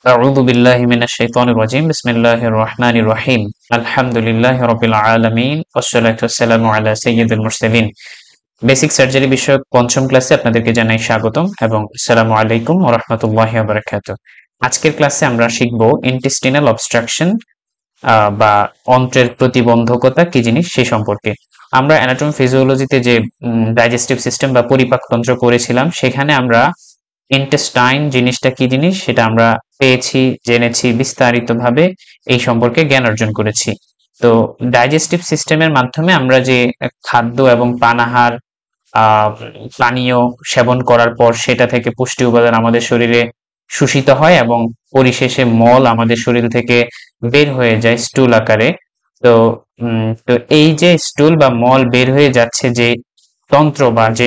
أعوذ بالله من الشيطان الرجيم بسم الله الرحمن الرحيم الحمد لله رب العالمين والصلاة والسلام على سيد المرسلين basic surgery বিষয়ক পঞ্চম ক্লাসে আপনাদেরকে জানাই স্বাগতম এবং আসসালামু আলাইকুম ওয়া রাহমাতুল্লাহি ওয়া বারাকাতুহু। আজকের ক্লাসে আমরা শিখব ইন্টেস্টিনাল অবস্ট্রাকশন বা অন্ত্রের প্রতিবন্ধকতা কি জিনিস সেই সম্পর্কে। আমরা অ্যানাটমি ফিজিওলজিতে যে ডাইজেস্টিভ সিস্টেম বা পরিপাকতন্ত্র পড়েছিলাম সেখানে আমরা ইন্টেস্টাইন জিনিসটা কি জিনিস সেটা আমরা পেয়েছি, জেনেছি বিস্তারিতভাবে, এই সম্পর্কে জ্ঞান অর্জন করেছি। তো ডাইজেস্টিভ সিস্টেমের মাধ্যমে আমরা যে খাদ্য এবং পানাহার পানীয় সেবন করার পর সেটা থেকে পুষ্টি উপাদান আমাদের শরীরে শোষিত হয় এবং পরিশেষে মল আমাদের শরীর থেকে বের হয়ে যায় স্টুল আকারে। তো তো এই যে স্টুল বা মল বের হয়ে যাচ্ছে যে তন্ত্র বা যে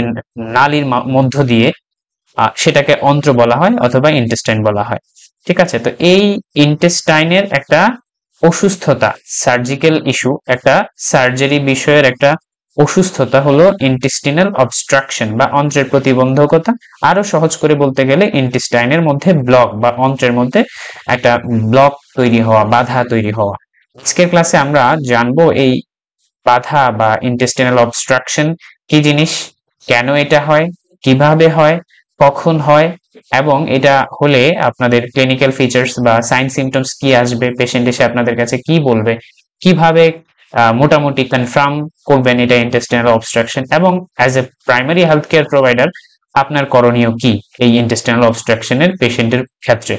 নালীর মধ্য দিয়ে, সেটাকে অন্ত্র বলা হয় অথবা ইন্টেস্টাইন বলা হয়। ঠিক আছে, তো এই ইন্টেস্টাইনের একটা অসুস্থতা, সার্জিক্যাল ইস্যু, একটা সার্জারি বিষয়ের একটা অসুস্থতা হলো ইন্টেস্টিনাল অবস্ট্রাকশন বা অন্ত্রের প্রতিবন্ধকতা। আরো সহজ করে বলতে গেলে ইন্টেস্টাইনের মধ্যে ব্লক বা অন্ত্রের মধ্যে একটা ব্লক তৈরি হওয়া, বাধা তৈরি হওয়া। আজকের ক্লাসে আমরা জানবো এই বাধা বা ইন্টেস্টিনাল অবস্ট্রাকশন কি জিনিস, কেন এটা হয়, কিভাবে হয়, কখন হয়, এবং এটা হলে আপনাদের ক্লিনিক্যাল ফিচার্স বা সাইন সিমটমস কি আসবে, পেশেন্ট এসে আপনাদের কাছে কি বলবে, কিভাবে মোটামুটি কনফার্ম করবেন এটা ইন্টেস্টিনাল অবস্ট্রাকশন, এবং as a primary health care provider আপনার করণীয় কি এই ইন্টেস্টিনাল অবস্ট্রাকশনের পেশেন্টের ক্ষেত্রে।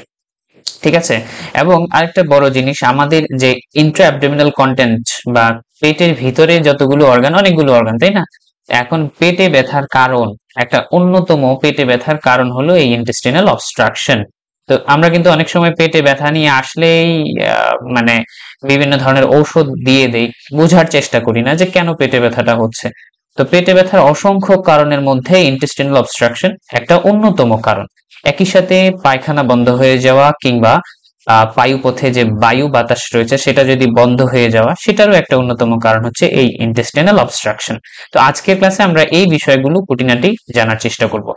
ঠিক আছে, এবং আরেকটা বড় জিনিস, আমাদের যে ইন্ট্রা অ্যাবডোমিনাল কন্টেন্ট বা পেটের ভিতরে যতগুলো অর্গান, অনেকগুলো অর্গান তাই না, এখন পেটে ব্যথার কারণ, একটা অন্যতম পেটে ব্যথার কারণ হলো এই ইন্টেস্টিনাল অবস্ট্রাকশন। তো আমরা কিন্তু অনেক সময় পেটে ব্যথা নিয়ে আসলেই মানে বিভিন্ন ধরনের ঔষধ দিয়ে দেই, বোঝার চেষ্টা করি না যে কেন পেটে ব্যথাটা হচ্ছে। তো পেটে ব্যথার অসংখ্য কারণের মধ্যে ইন্টেস্টিনাল অবস্ট্রাকশন একটা অন্যতম কারণ। একই সাথে পায়খানা বন্ধ হয়ে যাওয়া কিংবা পায়ুপথে যে বায়ু বাতাস রয়েছে সেটা যদি বন্ধ হয়ে যাওয়া, সেটারও একটা অন্যতম কারণ হচ্ছে এই ইন্টেস্টিনাল অবস্ট্রাকশন। তো আজকের ক্লাসে আমরা এই বিষয়গুলো খুঁটিনাটি জানার চেষ্টা করব।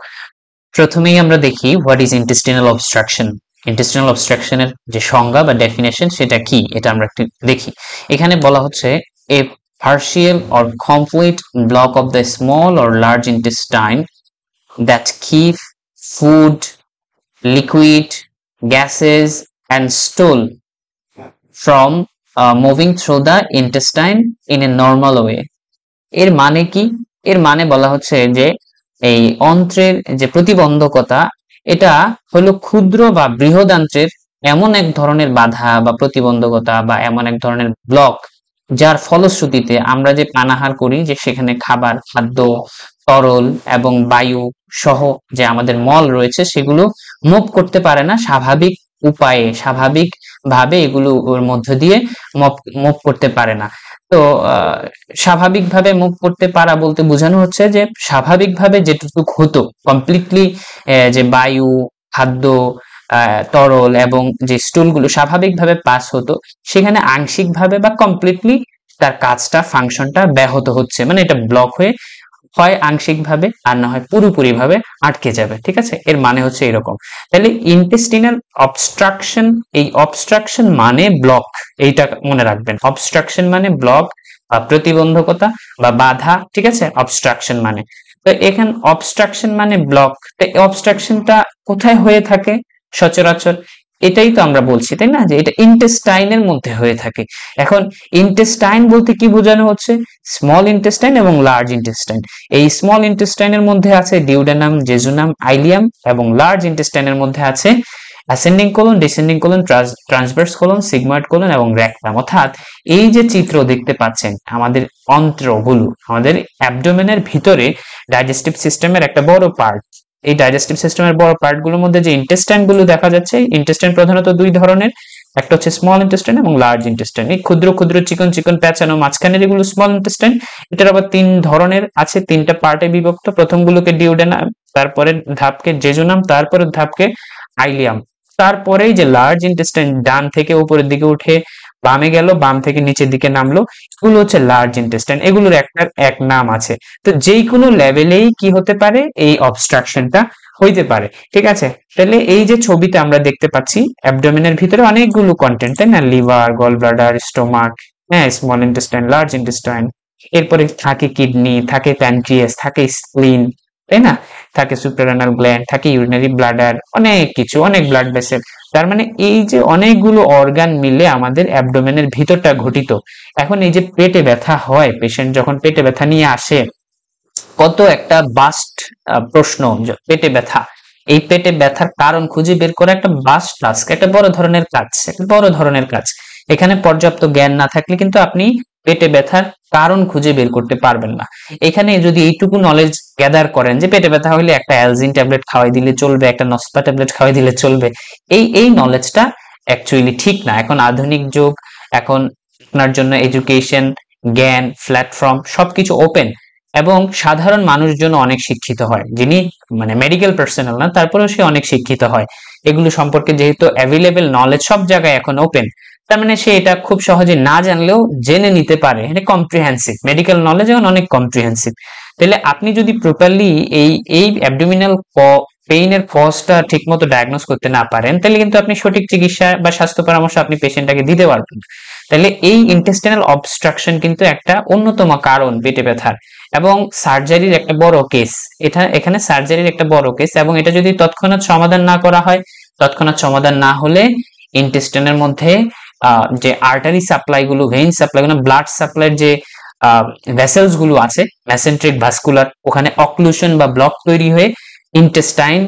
প্রথমেই আমরা দেখি what is intestinal obstruction. Intestinal অবস্ট্রাকশনের যে সংজ্ঞা বা ডেফিনেশন সেটা কি, এটা আমরা একটু দেখি। এখানে বলা হচ্ছে এ partial or complete block of the small or large intestine that keep food, liquid, gases and stool from moving through the intestine in a normal way. এর মানে কি? এর মানে বলা হচ্ছে যে এই অন্ত্রের যে প্রতিবন্ধকতা, এটা হলো ক্ষুদ্র বা বৃহদান্ত্রের এমন এক ধরনের বাধা বা প্রতিবন্ধকতা বা এমন এক ধরনের ব্লক, যার ফলশ্রুতিতে আমরা যে পানাহার করি, যে সেখানে খাবার, খাদ্য, তরল এবং বায়ু সহ যে আমাদের মল রয়েছে সেগুলো মুভ করতে পারে না স্বাভাবিক উপায়ে, স্বাভাবিক ভাবে এগুলো ওর মধ্য দিয়ে মুভ করতে পারে না। তো স্বাভাবিকভাবে মুভ করতে পারা বলতে বোঝানো হচ্ছে যে স্বাভাবিকভাবে যেটুকু হতো কমপ্লিটলি, যে বায়ু, খাদ্য, তরল এবং যে স্টুলগুলো স্বাভাবিকভাবে পাস হতো, সেখানে আংশিকভাবে বা কমপ্লিটলি তার কাজটা, ফাংশনটা ব্যাহত হচ্ছে, মানে এটা ব্লক হয়ে হয় আংশিকভাবে আর না হয় পুরোপুরি ভাবে আটকে যাবে। ঠিক আছে, এর মানে হচ্ছে এরকম। তাহলে ইন্টেস্টিনাল অবস্ট্রাকশন, এই অবস্ট্রাকশন মানে ব্লক, এইটা মনে রাখবেন। অবস্ট্রাকশন মানে ব্লক বা প্রতিবন্ধকতা বা বাধা। ঠিক আছে, অবস্ট্রাকশন মানে, তো এখানে অবস্ট্রাকশন মানে ব্লক। তো অবস্ট্রাকশনটা কোথায় হয়ে থাকে সচরাচর? এটাই তো আমরা বলছি তাই না, যে এটা ইন্টেস্টাইনের মধ্যে হয়ে থাকে। এখন ইন্টেস্টাইন বলতে কি বোঝানো হচ্ছে? স্মল ইন্টেস্টাইন এবং লার্জ ইন্টেস্টাইন। এই স্মল ইন্টেস্টাইনের মধ্যে আছে ডিউডেনাম, জেজুনাম, আইলিয়াম, এবং লার্জ ইন্টেস্টাইনের মধ্যে আছে ascending colon, descending colon, transverse colon, sigmoid colon এবং রেকটাম। অর্থাৎ এই যে চিত্র দেখতে পাচ্ছেন, আমাদের অন্ত্রগুলো, আমাদের অ্যাবডোমেনের ভিতরে ডাইজেস্টিভ সিস্টেমের একটা বড় পার্ট। এই ডাইজেস্টিভ সিস্টেমের বড় পার্ট গুলোর মধ্যে যে ইন্টেস্টাইন গুলো দেখা যাচ্ছে, ইন্টেস্টাইন প্রধানত দুই ধরনের, একটা হচ্ছে স্মল ইন্টেস্টাইন এবং লার্জ ইন্টেস্টাইন। এই ক্ষুদ্র ক্ষুদ্র চিকন চিকন প্যাঁচানো মাঝখানের এগুলো স্মল ইন্টেস্টাইন। এটার আবার তিন ধরনের আছে, তিনটা পার্টে বিভক্ত। প্রথমগুলোকে ডিউডেনাম, তারপরে ধাপকে জেজুনাম, তারপরে ধাপকে আইলিয়াম, তারপরেই যে লার্জ ইন্টেস্টাইন ডান থেকে উপরের দিকে উঠে বামে গেল, বাম থেকে নিচের দিকে নামলো, এগুলো হচ্ছে লার্জ ইন্টেস্টাইন। এগুলোর একটা এক নাম আছে। তো যেই কোনো লেভেলেই কি হতে পারে, এই অবস্ট্রাকশনটা হইতে পারে। ঠিক আছে, তাহলে এই যে ছবিতে আমরা দেখতে পাচ্ছি অ্যাবডোমেনের ভিতরে অনেকগুলো কন্টেন্ট, তাই না? লিভার, গল ব্লাডার, স্টোমাক, হ্যাঁ, স্মল ইন্টেস্টাইন, লার্জ ইন্টেস্টাইন, এরপরে থাকে কিডনি, থাকে প্যানক্রিয়াস, থাকে স্প্লিন, তাই না? থাকে সুপ্রারেনাল গ্ল্যান্ড, থাকে ইউরিনারি ব্লাডার, অনেক কিছু, অনেক ব্লাড ভেসেল। তার মানে এই যে অনেকগুলো অর্গান মিলে আমাদের অ্যাবডোমেনের ভিতরটা গঠিত। এখন এই যে পেটে ব্যথা হয়, পেশেন্ট যখন পেটে ব্যথা নিয়ে আসে, কত একটা বাস্ট প্রশ্ন, পেটে ব্যথা, এই পেটে ব্যথার কারণ খুঁজে বের করা একটা বাস্ট টাস্ক, একটা বড় ধরনের কাজ, একটা বড় ধরনের কাজ। এখানে পর্যাপ্ত জ্ঞান না থাকলে কিন্তু আপনি পেটে ব্যথার কারণ খুঁজে বের করতে পারবেন না। এখানে যদি এইটুকু নলেজ গ্যাদার করেন যে পেটে ব্যথা হলে একটা অ্যালজিন ট্যাবলেট খাওয়াই দিলে চলবে, একটা নসপা ট্যাবলেট খাওয়াই দিলে চলবে, এই নলেজটা অ্যাকচুয়ালি ঠিক না। এখন আধুনিক যুগ, এখন আপনার জন্য এডুকেশন, জ্ঞান, প্ল্যাটফর্ম সবকিছু ওপেন, এবং সাধারণ মানুষজন অনেক শিক্ষিত হয়, যিনি মানে মেডিকেল পার্সোনাল না তারপরেও সে অনেক শিক্ষিত হয়। এগুলো সম্পর্কে যেহেতু অ্যাভেলেবেল নলেজ সব জায়গায় এখন ওপেন, তার মানে সে এটা খুব সহজে না জানলেও জেনে নিতে পারে। এটা কম্প্রিহেন্সিভ, মেডিকেল নলেজ এখন অনেক কম্প্রিহেন্সিভ। তাহলে আপনি যদি প্রপারলি এই অ্যাবডোমিনাল পেইনের কজটা ঠিকমতো ডায়াগনোস করতে না পারেন, তাহলে কিন্তু আপনি সঠিক চিকিৎসা বা স্বাস্থ্য পরামর্শ আপনি পেশেন্টটাকে দিতে পারবেন। তাহলে এই ইন্টেস্টাইনাল অবস্ট্রাকশন কিন্তু একটা অন্যতম কারণ পেটে ব্যথার, এবং সার্জারির একটা বড় কেস। এখানে সার্জারির একটা বড় কেস, এবং এটা যদি তৎক্ষণাৎ সমাধান না করা হয়, তৎক্ষণাৎ সমাধান না হলে ইন্টেস্টাইনের মধ্যে যে আর্টারি সাপ্লাই গুলো, ভেইন সাপ্লাই গুলো, ব্লাড সাপ্লাইয়ের যে ভেসেলস গুলো আছে, মেসেন্ট্রিক ভাস্কুলার, ওখানে অক্লুশন বা ব্লক তৈরি হয়ে ইন্টেস্টাইন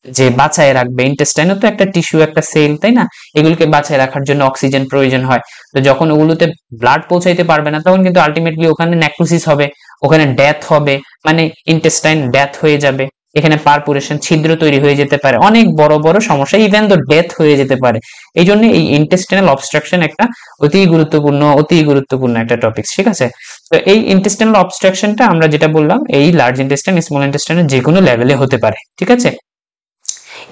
যে বাঁচায় রাখবে, ইন্টেস্টাইনও তো একটা টিস্যু, একটা সেল, তাই না? এগুলোকে বাঁচায় রাখার জন্য অক্সিজেন প্রয়োজন হয়। তো যখন ওগুলোতে ব্লাড পৌঁছাইতে পারবে না, তখন কিন্তু আলটিমেটলি ওখানে নেক্রোসিস হবে, ওখানে ডেথ হবে, মানে ইন্টেস্টাইন ডেথ হয়ে যাবে, এখানে পারপুরেশন, ছিদ্র তৈরি হয়ে যেতে পারে, অনেক বড় বড় সমস্যা, ইভেন তো ডেথ হয়ে যেতে পারে। এই জন্য এই ইন্টেস্টাইনাল অবস্ট্রাকশন একটা অতি গুরুত্বপূর্ণ একটা টপিক। ঠিক আছে, তো এই ইন্টেস্টাইনাল অবস্ট্রাকশনটা আমরা যেটা বললাম, এই লার্জ ইন্টেস্টাইন, স্মল ইন্টেস্টাইনের যে কোনো লেভেলে হতে পারে। ঠিক আছে,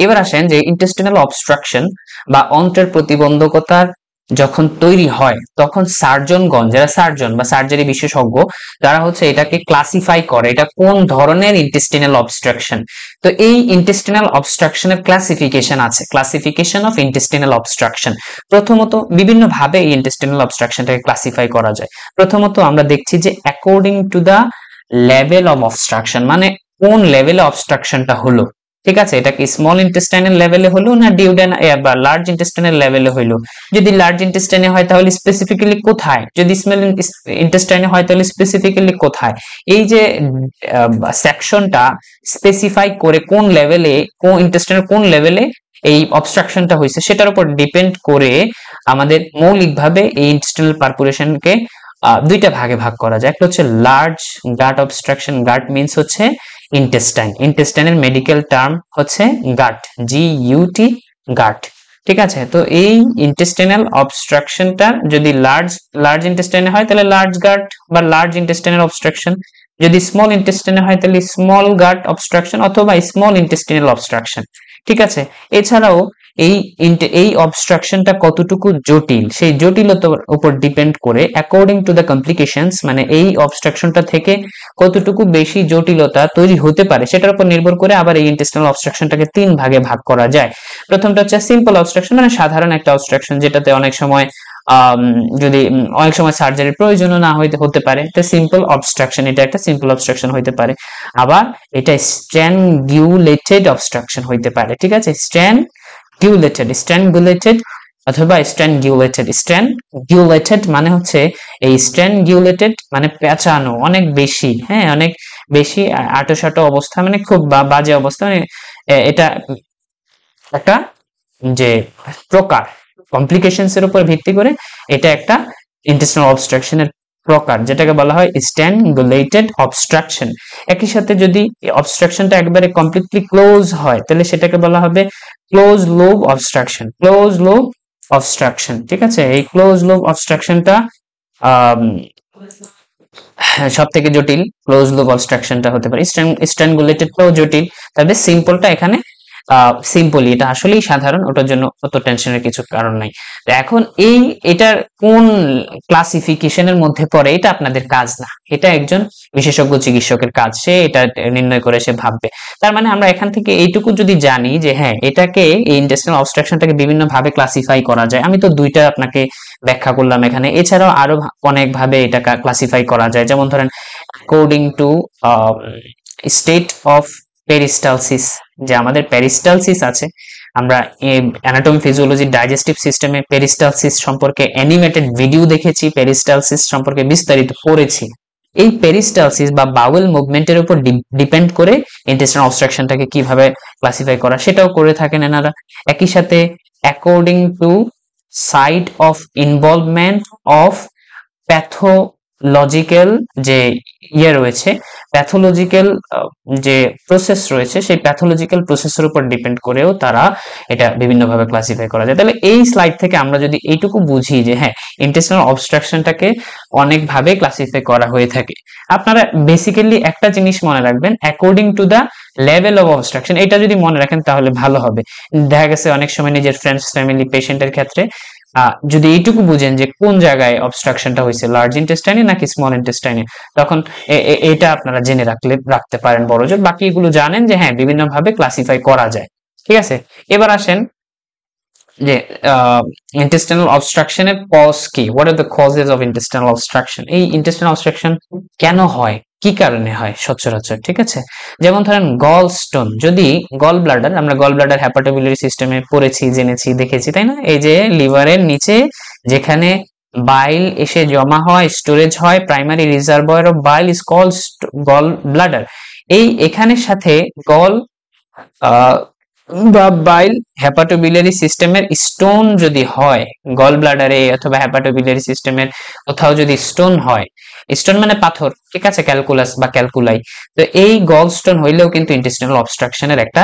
এবার আসেন যে ইন্টেস্টিনাল অবস্ট্রাকশন বা অন্ত্রের প্রতিবন্ধকতার যখন তৈরি হয়, তখন সার্জনগণ, যারা সার্জন বা সার্জারি বিশেষজ্ঞ, তারা হচ্ছে এটাকে ক্লাসিফাই করে, এটা কোন ধরনের ইন্টেস্টিনাল অবস্ট্রাকশন। তো এই ইন্টেস্টিনাল অবস্ট্রাকশনের ক্লাসিফিকেশন আছে, ক্লাসিফিকেশন অফ ইন্টেস্টিনাল অবস্ট্রাকশন। প্রথমত বিভিন্ন ভাবে এই ইন্টেস্টিনাল অবস্ট্রাকশনটাকে ক্লাসিফাই করা যায়। প্রথমত আমরা দেখছি যে according to the level of obstruction, মানে কোন লেভেলে অবস্ট্রাকশনটা হলো। ঠিক আছে, এটা কি স্মল ইন্টেস্টাইনাল লেভেলে হলো না ডিউডেন বা লার্জ ইন্টেস্টাইনাল লেভেলে হলো? যদি লার্জ ইন্টেস্টাইনে হয় তাহলে স্পেসিফিক্যালি কোথায়, যদি স্মল ইন্টেস্টাইনে হয় তাহলে স্পেসিফিক্যালি কোথায়। এই যে সেকশনটা স্পেসিফাই করে কোন লেভেলে, কোন ইন্টেস্টাইনের কোন লেভেলে এই অবস্ট্রাকশনটা হয়েছে, সেটার উপর ডিপেন্ড করে আমাদের মৌলিকভাবে এই ইন্টেস্টাইনাল পারপুরেশনকে দুইটা ভাগে ভাগ করা যায়। একটা হচ্ছে লার্জ গাট অবস্ট্রাকশন, গাট মিন্স হচ্ছে ইন্টেস্টাইন, ইন্টেস্টাইনের মেডিকেল টার্ম হচ্ছে গাট, GUT, গাট। ঠিক আছে, তো এই ইন্টেস্টাইনাল অবস্ট্রাকশনটা যদি লার্জ ইন্টেস্টাইনে হয় তাহলে লার্জ গাট বা লার্জ ইন্টেস্টাইনাল অবস্ট্রাকশন, যদি স্মল ইন্টেস্টাইনে হয় তাহলে স্মল গাট অবস্ট্রাকশন অথবা স্মল ইন্টেস্টাইনাল অবস্ট্রাকশন। ঠিক আছে, এছাড়াও এই অবস্ট্রাকশনটা কতটুকু জটিল, সেই জটিলতার উপর ডিপেন্ড করে অ্যাকর্ডিং টু দ্য কমপ্লিকেশনস, মানে এই অবস্ট্রাকশনটা থেকে কতটুকু বেশি জটিলতা তৈরি হতে পারে সেটার উপর নির্ভর করে আবার এই ইন্টেস্টিনাল অবস্ট্রাকশনটাকে তিন ভাগে ভাগ করা যায়। প্রথমটা হচ্ছে সিম্পল অবস্ট্রাকশন, মানে সাধারণ একটা অবস্ট্রাকশন, যেটাতে অনেক সময় যদি অনেক সময় সার্জারির প্রয়োজনও না হতে পারে, তো সিম্পল অবস্ট্রাকশন, এটা একটা সিম্পল অবস্ট্রাকশন হইতে পারে। আবার এটা স্ট্র্যাঙ্গুলেটেড অবস্ট্রাকশন হইতে পারে। ঠিক আছে, স্ট্র্যাঙ্গুলেটেড অথবা স্ট্র্যাঙ্গুলেটেড মানে হচ্ছে এই স্ট্র্যাঙ্গুলেটেড মানে পেঁচানো, অনেক বেশি, হ্যাঁ অনেক বেশি আঁটোসাঁটো অবস্থা, মানে খুব বাজে অবস্থা, মানে এটা একটা যে প্রকার, কমপ্লিকেশনস এর উপর ভিত্তি করে এটা একটা ইন্টেস্টিনাল অবস্ট্রাকশনের প্রকার, যেটাকে বলা হয় স্ট্র্যাঙ্গুলেটেড অবস্ট্রাকশন। একই সাথে যদি অবস্ট্রাকশনটা একবারে কমপ্লিটলি ক্লোজ হয় তাহলে সেটাকে বলা হবে close loop obstruction, close loop obstruction. ঠিক আছে, এই ক্লোজ লুপ অবস্ট্রাকশনটা সব থেকে জটিল, ক্লোজ লুপ অবস্ট্রাকশনটা হতে পারে। স্ট্র্যাঙ্গুলেটেড তো জটিল, তবে সিম্পলটা এখানে সিম্পলি এটা আসলেই সাধারণ, ওটার জন্য অত টেনশনের কিছু কারণ নাই। তো এখন এটার কোন ক্লাসিফিকেশনের মধ্যে পড়ে এটা আপনাদের কাজ না, এটা একজন বিশেষজ্ঞ চিকিৎসকের কাজ, সে এটা নির্ণয় করে সে ভাববে। তার মানে আমরা এখান থেকে এইটুকু যদি জানি যে হ্যাঁ এটাকে, এই ইন্টেস্টিনাল অবস্ট্রাকশনটাকে বিভিন্ন ভাবে ক্লাসিফাই করা যায়, আমি তো দুইটা আপনাকে ব্যাখ্যা করলাম এখানে, এছাড়াও আরো অনেক ভাবে এটা ক্লাসিফাই করা যায়। যেমন ধরেন according to state of peristalsis, যে আমাদের পেরিস্টালসিস আছে, আমরা অ্যানাটমি ফিজিওলজি ডাইজেস্টিভ সিস্টেমে পেরিস্টালসিস সম্পর্কে অ্যানিমেটেড ভিডিও দেখেছি, পেরিস্টালসিস সম্পর্কে বিস্তারিত পড়েছি। এই পেরিস্টালসিস বা বাউল মুভমেন্টের উপর ডিপেন্ড করে ইন্টেস্টাইনাল অবস্ট্রাকশনটাকে কিভাবে ক্লাসিফাই করা সেটাও করে থাকেন এনারা। একই সাথে according to site of involvement of pathological যে রয়েছে, প্যাথোলজিক্যাল যে প্রসেস রয়েছে, সেই প্যাথোলজিক্যাল প্রসেসের উপর ডিপেন্ড করেও তারা এটা বিভিন্নভাবে ক্লাসিফাই করা যায়। তাহলে এই স্লাইড থেকে আমরা যদি এইটুকু বুঝি যে হ্যাঁ ইন্টেস্টিনাল অবস্ট্রাকশনটাকে অনেকভাবে ক্লাসিফাই করা হয়ে থাকে। আপনারা বেসিক্যালি একটা জিনিস মনে রাখবেন, according to the level of obstruction, এটা যদি মনে রাখেন তাহলে ভালো হবে। দেখা গেছে অনেক সময় নিজের ফ্রেন্ডস, ফ্যামিলি, পেশেন্টের ক্ষেত্রে যদি এইটুকু বুঝেন যে কোন জায়গায় অবস্ট্রাকশনটা হয়েছে, লার্জ ইন্টেস্টাইনে নাকি স্মল ইন্টেস্টাইনে, তখন এটা আপনারা জেনে রাখতে পারেন বড়জোর। বাকি এগুলো জানেন যে হ্যাঁ বিভিন্ন ভাবে ক্লাসিফাই করা যায়। ঠিক আছে, এবার আসেন যে ইন্টেস্টাইনাল অবস্ট্রাকশনের কজ কি, what are the causes of intestinal obstruction. এই ইন্টেস্টাইনাল অবস্ট্রাকশন কেন হয়, কি কারণে হয় সচরাচর? ঠিক আছে, যেমন ধরেন গল স্টোন, যদি গল ব্লাডার, আমরা গল ব্লাডার হেপাটোবিলিয়ারি সিস্টেমে পড়েছি, জেনেছি, দেখেছি, তাই না? এই যে লিভারের নিচে যেখানে বাইল এসে জমা হয়, স্টোরেজ হয়, primary reservoir of bile is called gall bladder. এই এখানের সাথে গল বা বাইল হেপাটোবিলিয়ারি সিস্টেমের স্টোন যদি হয়, গল ব্লাডারে অথবা হেপাটোবিলিয়ারি সিস্টেমের কোথাও যদি স্টোন হয়, স্টোন মানে পাথর, ঠিক আছে, ক্যালকুলাস বা ক্যালকুলাই, তো এই গল স্টোন হইলেও কিন্তু ইন্টেস্টিনাল অবস্ট্রাকশনের একটা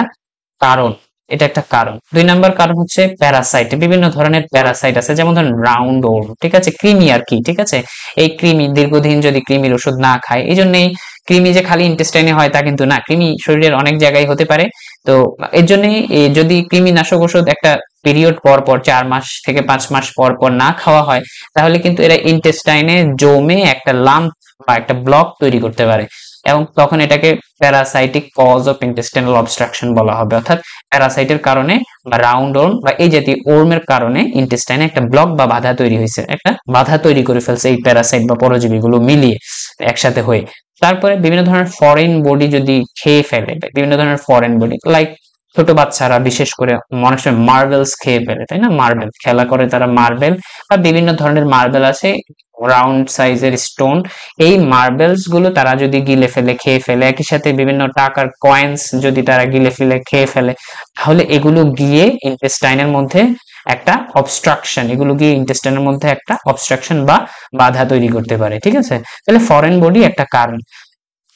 কারণ, এটা একটা কারণ। 2 নাম্বার কারণ হচ্ছে প্যারাসাইট, বিভিন্ন ধরনের প্যারাসাইট আছে, যেমন ধরেন রাউন্ড ওর্ম, ঠিক আছে, কৃমি আর কি, ঠিক আছে, এই কৃমি দীর্ঘদিন যদি কৃমির ওষুধ না খায়, এই জন্যই কৃমি যে খালি ইন্টেস্টাইনে হয় তা কিন্তু না, কৃমি শরীরের অনেক জায়গায় হতে পারে। তো এর জন্যই যদি কৃমিনাশক ওষুধ একটা পিরিয়ড পর পর 4 মাস থেকে 5 মাস পর পর না খাওয়া হয়, তাহলে কিন্তু এরা ইন্টেস্টাইনে জমে একটা লাম্প বা একটা ব্লক তৈরি করতে পারে, এবং তখন এটাকে parasitic cause of intestinal obstruction বলা হবে। অর্থাৎ প্যারাসাইটের কারণে বা রাউন্ড ওর্ম বা এই জাতীয় ওর্মের কারণে ইন্টেস্টাইনে একটা ব্লক বা বাধা তৈরি হয়েছে, একটা বাধা তৈরি করে ফেলছে এই প্যারাসাইট বা পরজীবীগুলো মিলিয়ে একসাথে হয়ে। তারপরে বিভিন্ন ধরনের ফরেন বডি যদি খেয়ে ফেলে, বিভিন্ন ধরনের ফরেন বডি, লাইক ছোট বাচ্চারা বিশেষ করে মনে হয় মার্বেলস খেয়ে ফেলে, তাই না, মার্বেল খেলা করে তারা, মার্বেল বা বিভিন্ন ধরনের মার্বেল আছে, রাউন্ড সাইজের স্টোন, এই মার্বেলস গুলো তারা যদি গিলে ফেলে, খেয়ে ফেলে, একই সাথে বিভিন্ন টাকার কয়েন্স যদি তারা গিলে ফেলে, খেয়ে ফেলে, তাহলে এগুলো গিয়ে ইন্টেস্টাইনের মধ্যে একটা অবস্ট্রাকশন, এগুলো গিয়ে ইন্টেস্টাইনের মধ্যে একটা অবস্ট্রাকশন বা বাধা তৈরি করতে পারে। ঠিক আছে, তাহলে ফরেন বডি একটা কারণ।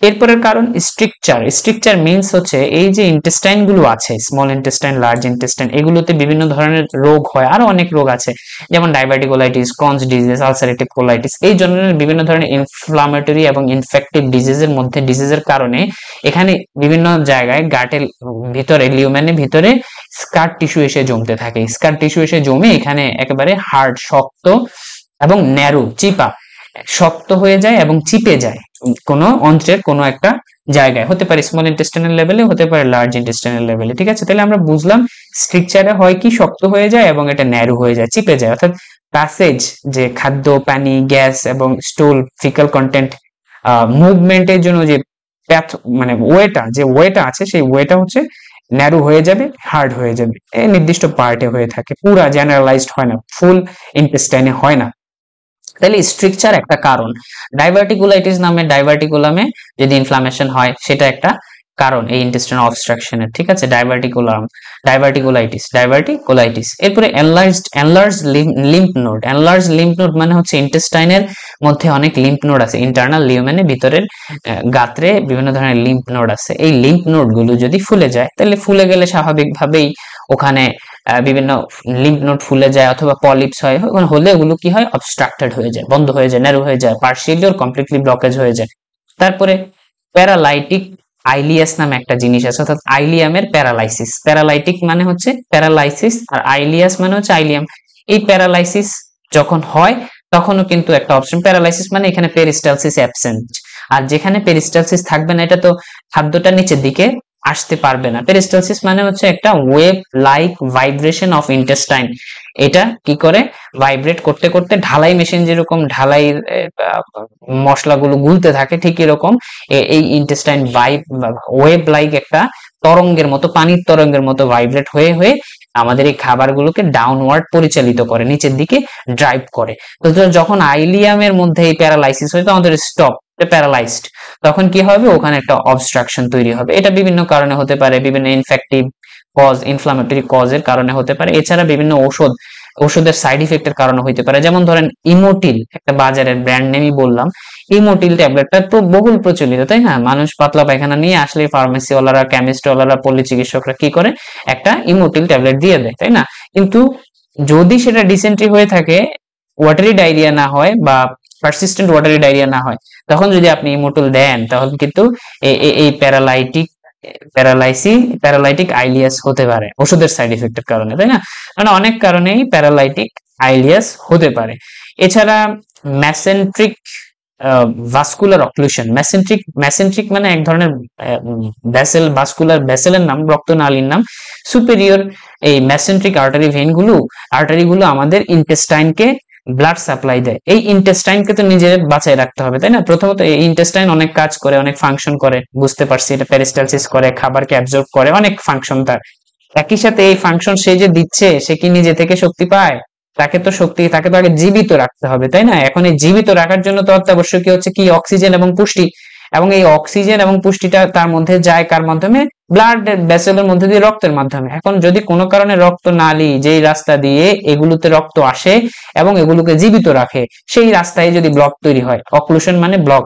এরপরের কারণ স্ট্রিকচার। স্ট্রিকচার মিন্স হচ্ছে এই যে ইন্টেস্টাইন গুলো আছে, স্মল ইন্টেস্টাইন, লার্জ ইন্টেস্টাইন, এগুলোতে বিভিন্ন ধরনের রোগ হয়, আরো অনেক রোগ আছে, যেমন ডায়াবেটিকোলাইটিস, ক্রনস ডিজিজ, আলসারেটিভ কোলাইটিস, এই ধরনের বিভিন্ন ধরনের ইনফ্লামেটরি এবং ইনফেক্টিভ ডিজিজের মধ্যে, ডিজিজের কারণে এখানে বিভিন্ন জায়গায় গাটের ভিতরে, লিউমেনের ভিতরে স্কার টিস্যু এসে জমতে থাকে, স্কার টিস্যু এসে জমে এখানে একেবারে হার্ড, শক্ত এবং ন্যারো, চিপা, শক্ত হয়ে যায় এবং চিপে যায় কোনো অন্ত্রের কোনো একটা জায়গায়, হতে পারে স্মল ইন্টেস্টাইনাল লেভেলে, হতে পারে লার্জ ইন্টেস্টাইনাল লেভেলে। ঠিক আছে, তাহলে আমরা বুঝলাম স্ট্রাকচারে হয় কি, শক্ত হয়ে যায় এবং এটা ন্যারো হয়ে যায়, চিপে যায়, অর্থাৎ প্যাসেজ, যে খাদ্য, পানি, গ্যাস এবং স্টুল, ফিকাল কন্টেন্ট মুভমেন্টের জন্য যে প্যাথ মানে ওয়েটা আছে, সেই ওয়েটা হচ্ছে ন্যারো হয়ে যাবে, হার্ড হয়ে যাবে, এই নির্দিষ্ট পার্টে হয়ে থাকে, পুরা জেনারেলাইজড হয় না, ফুল ইন্টেস্টাইনে হয় না। তাহলে স্ট্রাকচার একটা কারণ। ডাইভার্টিকুলাইটিস নামে ডাইভার্টিকুলামে যদি ইনফ্লামেশন হয়, সেটা একটা কারণ এই ইন্টেস্টাইনাল অবস্ট্রাকশনের। ঠিক আছে, ডাইভার্টিকুলাইটিস। এরপরে enlarge lymph node. Enlarge lymph node মানে হচ্ছে ইন্টেস্টাইনের মধ্যে অনেক লিম্ফ নোড আছে, ইন্টারনাল লিউমেনে ভিতরের গাত্রে বিভিন্ন ধরনের লিম্ফ নোড আছে, এই লিম্ফ নোড গুলো যদি ফুলে যায়, তাহলে ফুলে গেলে স্বাভাবিকভাবেই ওখানে বিভিন্ন লিম্ফ নোড ফুলে যায় অথবা পলিপস হয়, হলে ওগুলো কি হয়, অবস্ট্রাক্টেড হয়ে যায়, বন্ধ হয়ে যায়, ন্যারো হয়ে যায়, পার্শিয়ালি অর কমপ্লিটলি ব্লকেজ হয়ে যায়। তারপরে প্যারালাইটিক আইলিয়াস নামে একটা জিনিস আছে, অর্থাৎ আইলিয়ামের প্যারালাইসিস। প্যারালাইটিক মানে হচ্ছে প্যারালাইসিস, আর আইলিয়াস মানে হচ্ছে আইলিয়াম। এই প্যারালাইসিস যখন হয় তখনও কিন্তু একটা অপশন, প্যারালাইসিস মানে এখানে পেরিস্টালসিস অ্যাবসেন্ট, আর যেখানে পেরিস্টালসিস থাকবে না এটা তো খাদ্যটা নিচের দিকে আসতে পারবে না। পেরিস্টালসিস মানে হচ্ছে একটা wave like vibration of intestine, এটা কি করে ভাইব্রেট করতে করতে ঢালাই মেশিন যেরকম ঢালাই মশলাগুলো গুলতে থাকে, ঠিক এরকম এই ইন্টেস্টাইন ওয়েভ লাইক একটা তরঙ্গের মতো, পানির তরঙ্গের মতো ভাইব্রেট হয়ে হয়ে আমাদের এই খাবারগুলোকে ডাউনওয়ার্ড পরিচালিত করে, নিচের দিকে ড্রাইভ করে। তো যখন আইলিয়ামের মধ্যে এই প্যারালাইসিস হয়, তো আমাদের স্টপ প্যারালাইজড, তখন কি হবে, ওখানে একটা অবস্ট্রাকশন তৈরি হবে। এটা বিভিন্ন কারণে হতে পারে, বিভিন্ন ইনফেক্টিভ কজ, ইনফ্লামেটরি কজের কারণে হতে পারে, এছাড়া বিভিন্ন ওষুধের সাইড ইফেক্টের কারণে হতে পারে। যেমন ধরেন ইমোটিল, একটা বাজারের ব্র্যান্ড নেমই বললাম, ইমোটিল ট্যাবলেটটা তো বহুল প্রচলিত, তাই না? মানুষ পাতলা পায়খানা নিয়ে আসলে ফার্মেসি ওয়ালারা, কেমিস্ট ওয়ালারা, পল্লী চিকিৎসকরা কি করে, একটা ইমোটিল ট্যাবলেট দিয়ে দেয়, তাই না? কিন্তু যদি সেটা ডিসেন্ট্রি হয়ে থাকে, ওয়াটারি ডায়রিয়া না হয় বা পারসিস্টেন্ট ওয়াটারি ডায়রিয়া না হয়, তখন যদি আপনি ইমোটিল দেন তাহলে কিন্তু এই প্যারালাইটিক আইলিয়াস হতে পারে ওষুধের সাইড ইফেক্টের কারণে, তাই না? মানে অনেক কারণেই প্যারালাইটিক আইলিয়াস হতে পারে। এছাড়া মেসেন্ট্রিক ভাস্কুলার অক্লুশন, মেসেন্ট্রিক মানে এক ধরনের ভেসেল, ভাস্কুলার ভেসেলের নাম, রক্তনালীর নাম। সুপেরিয়র এই মেসেন্ট্রিক আর্টারিগুলো আমাদের ইন্টেস্টাইনকে ব্লাড সাপ্লাই দেয়। এই ইন্টেস্টাইনকে তো নিজে বাঁচায় রাখতে হবে, তাই না? প্রথমত এই ইন্টেস্টাইন অনেক কাজ করে, অনেক ফাংশন করে, বুঝতে পারছি, এটা পেরিস্টালসিস করে, খাবারকে অ্যাবজর্ব করে, অনেক ফাংশন তার। একই সাথে এই ফাংশন সে যে দিচ্ছে, সে কি নিজে থেকে শক্তি পায়? তাকে তো আগে জীবিত রাখতে হবে, তাই না? এখন এই জীবিত রাখার জন্য তো অত্যাবশ্যকীয় হচ্ছে কি, অক্সিজেন এবং পুষ্টি। এবং এই অক্সিজেন এবং পুষ্টিটা তার মধ্যে যায় কার মাধ্যমে? ব্লাড ভেসেলের মধ্যে দিয়ে, রক্তের মাধ্যমে। এখন যদি কোনো কারণে রক্ত নালী, যেই রাস্তা দিয়ে এগুলোতে রক্ত আসে এবং এগুলোকে জীবিত রাখে, সেই রাস্তায় যদি ব্লক তৈরি হয়, অক্লুশন মানে ব্লক,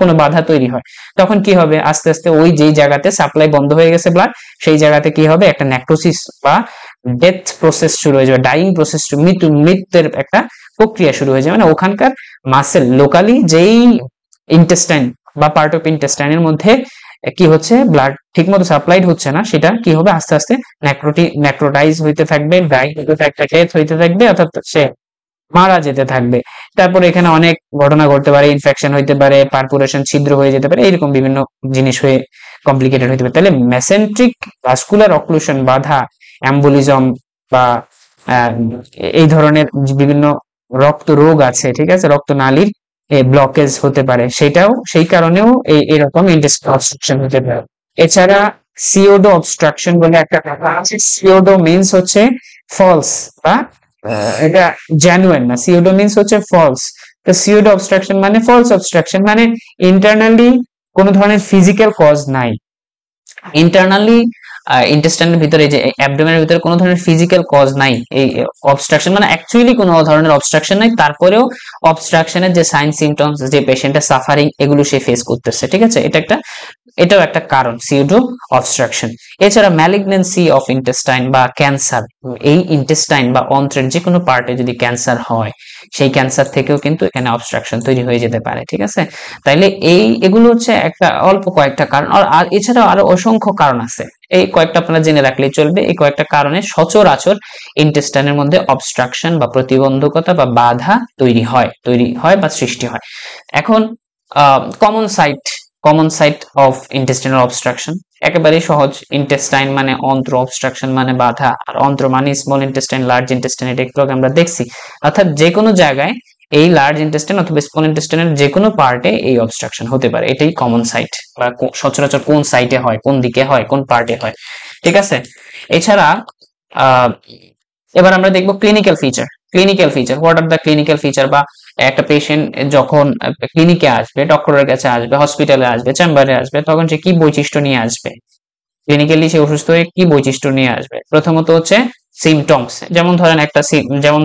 কোনো বাধা তৈরি হয়, তখন কি হবে? আস্তে আস্তে ওই যেই জায়গাতে সাপ্লাই বন্ধ হয়ে গেছে ব্লাড, সেই জায়গাতে কি হবে, একটা নেক্রোসিস বা ডেথ প্রসেস শুরু হয়ে যাবে, ডাইং প্রসেস, মৃত্যুর একটা প্রক্রিয়া শুরু হয়ে যাবে। মানে ওখানকার মাসেল, লোকালি যেই ইন্টেস্টাইন বা পার্ট অফ ইন্টেস্টাইনের মধ্যে কি হচ্ছে, ব্লাড ঠিকমতো সাপ্লাইড হচ্ছে না, সেটা কি হবে, আস্তে আস্তে নেক্রোটাইজ হইতে থাকবে, ডাইং হইতে থাকবে, ডেথ হইতে থাকবে, অর্থাৎ সে মারা যেতে থাকবে। তারপর এখানে অনেক ঘটনা ঘটতে পারে, ইনফেকশন হইতে পারে, পারপুরেশন, ছিদ্র হয়ে যেতে পারে, এরকম বিভিন্ন জিনিস হয়ে কমপ্লিকেটেড হইতে পারে। তাহলে মেসেন্ট্রিক ভাস্কুলার অক্লুশন, বাধা, অ্যাম্বুলিজম বা এই ধরনের বিভিন্ন রক্ত রোগ আছে, ঠিক আছে, রক্তনালীর ব্লকেজ হতে পারে, সেই কারণেও এরকম ইন্টেস্টাইনাল অবস্ট্রাকশন হতে পারে। এছাড়া সিওডো অবস্ট্রাকশন বলে একটা কথা আছে। সিওডো মিন্স হচ্ছে ফলস, বা এটা জেনুইন না। সিওডো মিন্স হচ্ছে ফলস। তো সিওডো অবস্ট্রাকশন মানে ফলস অবস্ট্রাকশন, মানে ইন্টারনালি কোনো ধরনের ফিজিক্যাল কজ নাই, ইন্টারনালি ইন্টেস্টাইনের ভিতরে, যে অ্যাবডোমেনের ভিতরে কোনো ধরনের ফিজিক্যাল কজ নাই, এই অবস্ট্রাকশন মানে অ্যাকচুয়ালি কোনো ধরনের অবস্ট্রাকশন নাই, তারপরেও অবস্ট্রাকশনের যে সাইন সিমটমস, যে পেশেন্টের সাফারিং, এগুলো সে ফেস করতেছে, ঠিক আছে? এটাও একটা কারণ, সিউডো অবস্ট্রাকশন। এছাড়া ম্যালিগন্যান্সি অফ ইন্টেস্টাইন বা ক্যান্সার, এই ইন্টেস্টাইন বা অন্ত্রের যে কোনো পার্টে যদি ক্যান্সার হয়, সেই ক্যান্সার থেকেও কিন্তু এখানে অবস্ট্রাকশন তৈরি হয়ে যেতে পারে, ঠিক আছে? তাইলে এগুলো হচ্ছে একটা অল্প কয়েকটা কারণ, আর এছাড়াও আরো অসংখ্য কারণ আছে। এই কয়েকটা আপনারা জেনে রাখলেই চলবে। এই কয়েকটা কারণে সচরাচর ইন্টেস্টাইনের মধ্যে অবস্ট্রাকশন বা প্রতিবন্ধকতা বা বাধা তৈরি হয় বা সৃষ্টি হয়। এখন common site of intestinal obstruction, একেবারেই সহজ। ইন্টেস্টাইন মানে অন্ত্র, অবস্ট্রাকশন মানে বাধা, আর অন্ত্র মানে স্মল ইন্টেস্টাইন, লার্জ ইন্টেস্টাইন, এটা একটু আমরা দেখছি। অর্থাৎ যে কোনো জায়গায় এই লার্জ ইন্টেস্টাইন অথবা স্মল ইন্টেস্টাইনের যে কোনো পার্টে এই অবস্ট্রাকশন হতে পারে, এটাই কমন সাইট, বা সচরাচর কোন সাইটে হয়, কোন দিকে হয়, কোন পার্টে হয়, ঠিক আছে? এছাড়া এবার আমরা দেখবো clinical feature. What are the clinical feature, বা একটা পেশেন্ট যখন ক্লিনিকে আসবে, ডক্টরের কাছে আসবে, হসপিটালে আসবে, চেম্বারে আসবে, তখন সে কি বৈশিষ্ট্য নিয়ে আসবে, ক্লিনিক্যালি সে অসুস্থ হয়ে কি বৈশিষ্ট্য নিয়ে আসবে? প্রথমত হচ্ছে সিমটমস। যেমন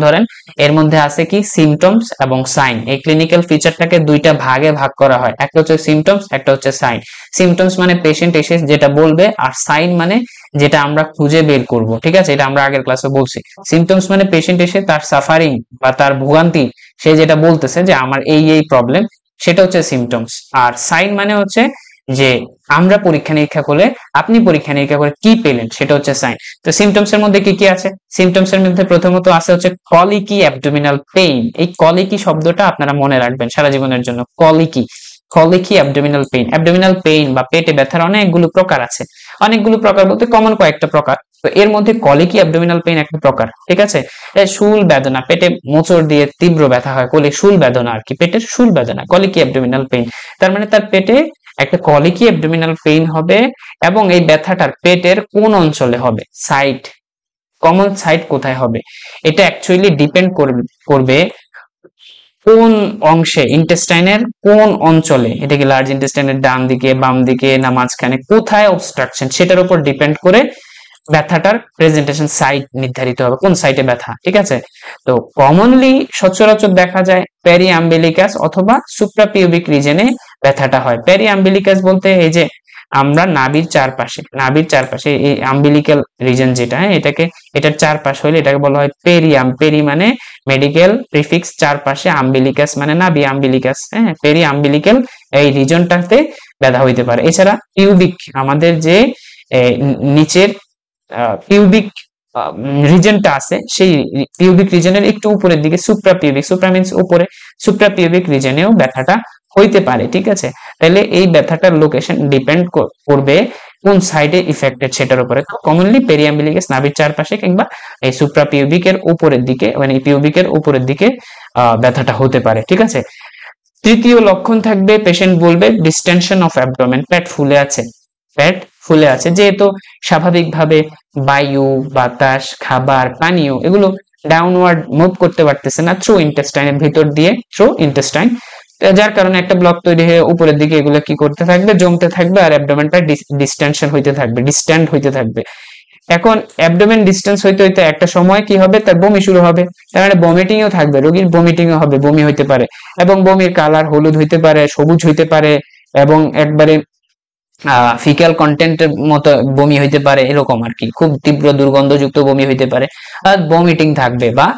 ধরেন এর মধ্যে আছে কি, সিমটমস এবং সাইন। এই ক্লিনিক্যাল ফিচারটাকে দুইটা ভাগে ভাগ করা হয়, একটা হচ্ছে সিমটমস, একটা হচ্ছে সাইন। সিমটমস মানে পেশেন্ট এসে যেটা বলবে, আর সাইন মানে যেটা আমরা খুঁজে বের করব, ঠিক আছে? এটা আমরা আগের ক্লাসে বলছি। সিমটমস মানে পেশেন্ট এসে তার সাফারিং বা তার ভোগান্তি, সে যেটা বলতেছে যে আমার এই প্রবলেম, সেটা হচ্ছে সিমটমস। আর সাইন মানে হচ্ছে যে আমরা পরীক্ষা নিরীক্ষা করলে, আপনি পরীক্ষা নিরীক্ষা করে কি পেলেন সেটা হচ্ছে সাইন। তো সিমটমস এর মধ্যে কি কি আছে? সিমটমস এর মধ্যে প্রথমত আছে হচ্ছে কলিকি অ্যাবডোমিনাল পেইন। এই কলিকি শব্দটা আপনারা মনে রাখবেন সারা জীবনের জন্য। কলিকি, কলিকি অ্যাবডোমিনাল পেইন। অ্যাবডোমিনাল পেইন বা পেটে ব্যথার অনেকগুলো প্রকার আছে, অনেকগুলো প্রকার বলতে কমন কয়েকটা প্রকার। তো এর মধ্যে কলিকি অ্যাবডোমিনাল পেইন একটা প্রকার, ঠিক আছে। শুল বেদনা, পেটে মোচড় দিয়ে তীব্র ব্যথা হয়, শুল বেদনা আর কি, পেটের শুল বেদনা, কলিকি অ্যাবডোমিনাল পেইন। তার মানে তার পেটে একটা কলিকি অ্যাবডোমিনাল পেইন হবে, এবং এই ব্যথাটার পেটের কোন অঞ্চলে হবে, সাইট, কমন সাইট কোথায় হবে, এটা অ্যাকচুয়ালি ডিপেন্ড করবে কোন অংশে, ইন্টেস্টাইনের কোন অঞ্চলে, এটা কি লার্জ ইন্টেস্টাইনের ডান দিকে, বাম দিকে, না মাঝখানে, কোথায় অবস্ট্রাকশন, সেটার উপর ডিপেন্ড করে ব্যথাটার প্রেজেন্টেশন সাইট নির্ধারিত হবে, কোন সাইটে ব্যথা, ঠিক আছে। তো কমনলি সচরাচর দেখা যায় পেরি আম্বিলিকাস অথবা সুপ্রাপিউবিক রিজনে ব্যথাটা হয়। পেরি আম্বিলিকাস বলতে এই যে আমরা নাভির চারপাশে এই আম্বিলিক্যাল রিজন যেটা, এটাকে, এটার চারপাশ হলে এটাকে বলা হয় পেরিয়াম। পেরি মানে মেডিকেল প্রিফিক্স, চারপাশে, আম্বিলিকাস মানে নাভি, আম্বিলিকাস, হ্যাঁ, পেরি আম্বিলিক্যাল এই রিজনটাতে ব্যথা হইতে পারে। এছাড়া পিউবিক, আমাদের যে নিচের পিউবিক রিজনটা আছে, সেই পিউবিক রিজনের একটু উপরের দিকে সুপ্রাপিউবিক, সুপ্রা মিন্স উপরে, সুপ্রাপিউবিক রিজনেও ব্যথাটা হইতে পারে, ঠিক আছে। তাহলে এই ব্যথাটার লোকেশন ডিপেন্ড করবে কোন সাইডে ইফেক্টেড সেটার উপরে। তো কমনলি পেরিয়াম্বিলিকাস, নাভির চারপাশে, কিংবা এই সুপ্রাপিউবিকের উপরের দিকে, মানে পিউবিকের উপরের দিকে ব্যথাটা হতে পারে, ঠিক আছে। তৃতীয় লক্ষণ থাকবে, পেশেন্ট বলবে ডিস্টেনশন অফ অ্যাবডোমেন, পেট ফুলে আছে, পেট ফুলে আছে, যেহেতু স্বাভাবিকভাবে বায়ু, বাতাস, খাবার, পানীয় এগুলো ডাউনওয়ার্ড মুভ করতে পারতেছে না থ্রু ইন্টেস্টাইনের ভিতর দিয়ে, থ্রু ইন্টেস্টাইন, যার কারণে একটা ব্লক তৈরি হয়ে উপরের দিকে এগুলো কি করতে থাকবে, জমতে থাকবে, আর অ্যাবডোমেনটা ডিস্টেনশন হইতে থাকবে, ডিস্ট্যান্ট হইতে থাকবে। এখন অ্যাবডোমেন ডিস্টেন্স হইতে হইতে একটা সময় কি হবে, তার বমি শুরু হবে, তার মানে ভমিটিংও থাকবে, রোগীর ভমিটিংও হবে, বমি হইতে পারে, এবং বমির কালার হলুদ হইতে পারে, সবুজ হইতে পারে, এবং একবারে ফিক্যাল কন্টেন্টের মতো বমি হইতে পারে, এরকম আর কি, খুব তীব্র দুর্গন্ধযুক্ত বমি হইতে পারে, আর ভমিটিং থাকবে, বা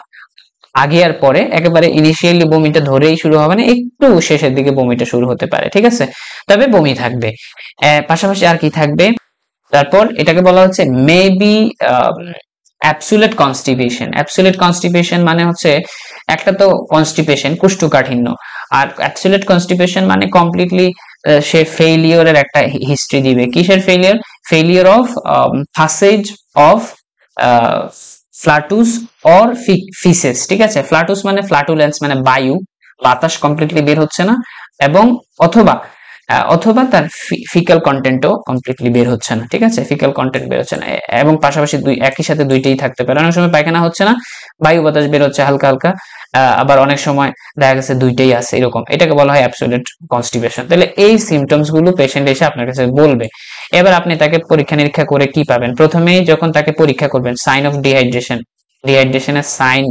আগে আর পরে একেবারে ইনিশিয়ালি বমিটা ধরেই শুরু হবে না, একটু শেষের দিকে বমিটা শুরু হতে পারে, ঠিক আছে, তবে বমি থাকবে। পাশাপাশি আর কি থাকবে, তারপর এটাকে বলা হচ্ছে maybe absolute constipation. Absolute constipation মানে হচ্ছে, একটা তো কনস্টিপেশন কোষ্ঠকাঠিন্য, আর অ্যাবসুলেট কনস্টিপেশন মানে কমপ্লিটলি সে ফেইলিওরের একটা হিস্ট্রি দিবে। কিসের failure? Failure of passage of flatus or faeces, ঠিক আছে। ফ্লাটুস মানে ফ্লাটুলেন্স, মানে বায়ু, বাতাস কমপ্লিটলি বের হচ্ছে না, এবং অথবা তার ফিক্যাল কন্টেন্টও কমপ্লিটলি বের হচ্ছে না, ঠিক আছে, ফিক্যাল কন্টেন্ট বের হচ্ছে না, এবং পাশাপাশি একই সাথে দুইটাই থাকতে পারে। অনেক সময় পায়খানা হচ্ছে না, বায়ু বাতাস বের হচ্ছে হালকা হালকা, আবার অনেক সময় দেখা গেছে দুইটাই আছে, এরকম, এটাকে বলা হয় অ্যাবসোলিউট কনস্টিপেশন। তাহলে এই সিমটমস গুলো পেশেন্ট এসে আপনার কাছে বলবে। এবার আপনি তাকে পরীক্ষা নিরীক্ষা করে কি পাবেন? প্রথমেই যখন তাকে পরীক্ষা করবেন, সাইন অফ ডিহাইড্রেশন, ডিহাইড্রেশনের সাইন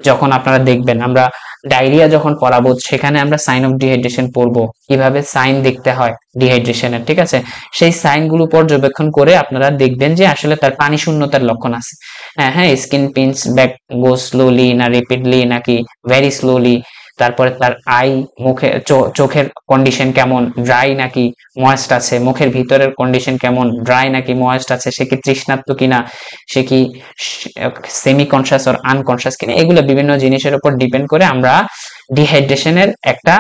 যখন আপনারা দেখবেন, আমরা ডায়রিয়া যখন পড়াবো সেখানে আমরা সাইন অফ ডিহাইড্রেশন পড়বো, কিভাবে সাইন দেখতে হয় ডিহাইড্রেশনের, ঠিক আছে। সেই সাইন গুলো পর্যবেক্ষণ করে আপনারা দেখবেন যে আসলে তার পানি শূন্যতার লক্ষণ আছে। হ্যাঁ, skin pinch back go slowly, না রেপিডলি, নাকি ভেরি স্লোলি। তারপরে তার আই, চোখের কন্ডিশন কেমন, ড্রাই নাকি ময়েস্ট আছে, মুখের ভিতরের কন্ডিশন কেমন, ড্রাই নাকি ময়েস্ট আছে, সে কি তৃষ্ণার্ত কিনা, সে কি সেমি কনসাস অর আনকনসাস কিনা, এগুলো বিভিন্ন জিনিসের উপর ডিপেন্ড করে আমরা ডিহাইড্রেশনের একটা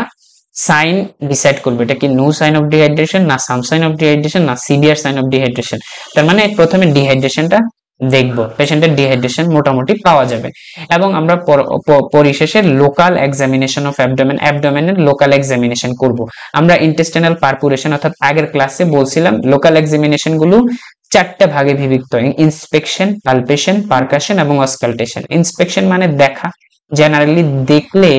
সাইন ডিসাইড করবো, এটা কি নো সাইন অফ ডিহাইড্রেশন, না সাম সাইন অফ ডিহাইড্রেশন, না সিভিয়ার সাইন অফ ডিহাইড্রেশন। তার মানে প্রথমে ডিহাইড্রেশনটা দেখবো, পেশেন্টের ডিহাইড্রেশন মোটামুটি পাওয়া যাবে, এবং আমরা পরিশেষে লোকাল এক্সামিনেশন অফ অ্যাবডোমেন, অ্যাবডোমেনের লোকাল এক্সামিনেশন করব। আমরা ইন্টেস্টাইনাল পারপুরেশন, অর্থাৎ আগের ক্লাসে বলছিলাম লোকাল এক্সামিনেশন গুলো চারটা ভাগে বিভক্ত: ইন্সপেকশন, পালপেশন, পারকাশন এবং অসকাল্টেশন। ইন্সপেকশন মানে দেখা, জেনারেলি দেখলে